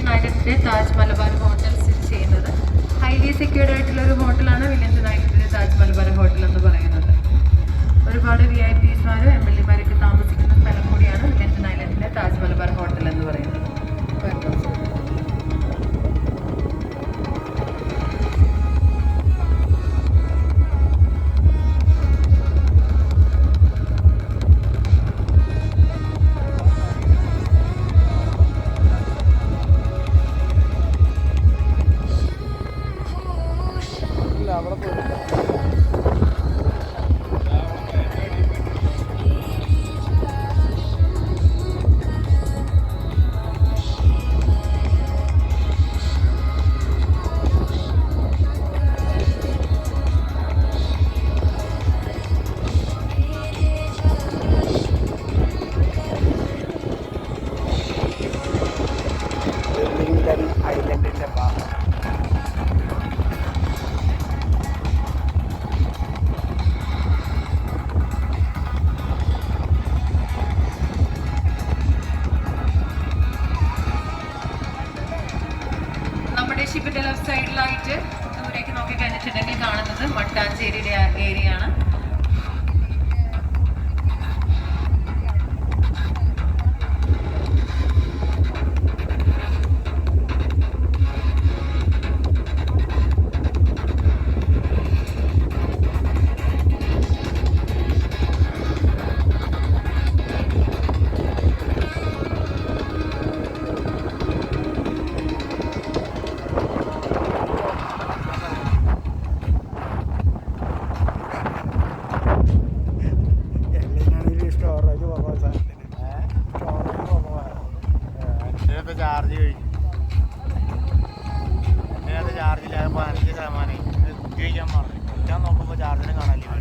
Williams ഐലൻഡിൻ്റെ Taj Malabar hotel സ്ഥിതി ചെയ്യുന്നത്. Highly secured ആയിട്ടുള്ള ഒരു ഹോട്ടലാണ് വില്യംസ് ഐലൻഡിൻ്റെ താജ് മലബാർ ഹോട്ടൽ എന്ന് പറയുന്നത്. ഒരുപാട് VIPsമാരും MLAമാരൊക്കെ താമസിക്കുന്ന സ്ഥലം കൂടിയാണ് വില്യംസ് ഐലൻഡിൻ്റെ താജ് മലബാർ ഹോട്ടൽ എന്ന് പറയുന്നത്. ഷിപ്പിന്റെ ലെഫ്റ്റ് സൈഡിലായിട്ട് ദൂരേക്ക് നോക്കി കഴിഞ്ഞിട്ടുണ്ടെങ്കിൽ കാണുന്നത് മട്ടാഞ്ചേരിയുടെ ഏരിയ ആണ്. ചാർജ് കഴിഞ്ഞു അതിനകത്ത് ചാർജില്ലായപ്പോൾ 5% ഉപയോഗിക്കാൻ പറഞ്ഞു. ഞാൻ നോക്കുമ്പോൾ ചാർജിന് കാണാനില്ല.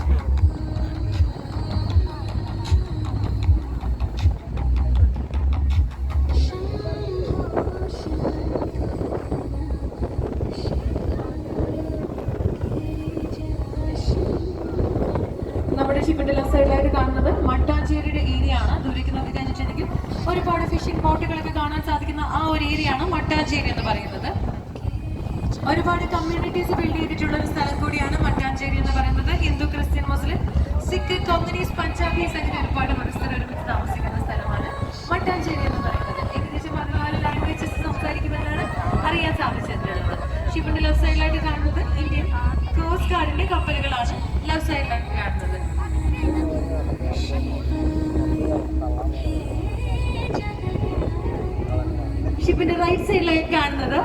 നമ്മുടെ ഷിപ്പിന്റെ ലെഫ്റ്റ് സൈഡിലായിട്ട് കാണുന്നത് മട്ടാഞ്ചേരിയുടെ ഏരിയ ആണ്. ദൂരേക്ക് നോക്കി കഴിഞ്ഞിട്ടുണ്ടെങ്കിൽ ഒരുപാട് ഫിഷിംഗ് ബോട്ടുകളൊക്കെ കാണാൻ സാധിക്കുന്ന ആ ഒരു ഏരിയ ആണ് മട്ടാഞ്ചേരി എന്ന് പറയുന്നത്. ഒരുപാട് കമ്മ്യൂണിറ്റീസ് ബിൽഡ് ചെയ്തിട്ടുള്ള ഒരു സ്ഥലം കൂടിയാണ് മട്ടാഞ്ചേരി എന്ന് പറയുന്നത്. ഹിന്ദു, ക്രിസ്ത്യൻ, മുസ്ലിം, സിഖ്, കൊങ്ങനീസ്, പഞ്ചാബീസ് അങ്ങനെ ഒരുപാട് മതസ്ഥർ ഒരുമിച്ച് താമസിക്കുന്ന സ്ഥലമാണ് മട്ടാഞ്ചേരി എന്ന് പറയുന്നത്. ഏകദേശം 14 ലാംഗ്വേജസ് സംസാരിക്കുമെന്നാണ് അറിയാൻ സാധിച്ചിട്ടുള്ളത്. ഷിപ്പിന്റെ ലെഫ്റ്റ് സൈഡിലായിട്ട് കാണുന്നത് ഇന്ത്യൻ കോസ്റ്റ് ഗാർഡിന്റെ കപ്പലുകളാണ്. ലെഫ്റ്റ് സൈഡിലായിട്ട് കാണുന്നത് ഷിപ്പിന്റെ റൈറ്റ് സൈഡിലായിട്ട് കാണുന്നത്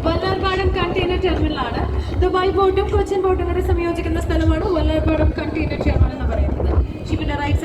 വല്ലാർപാടം കണ്ടെയ്നർ ടെർമിനലാണ്. ദുബായ് ബോട്ടും കൊച്ചിൻ ബോട്ടും വരെ സംയോജിക്കുന്ന സ്ഥലമാണ് വല്ലാർപാടം കണ്ടെയ്നർ ടെർമിനൽ എന്ന് പറയുന്നത്. ഷിപ്പിന്റെ റൈറ്റ്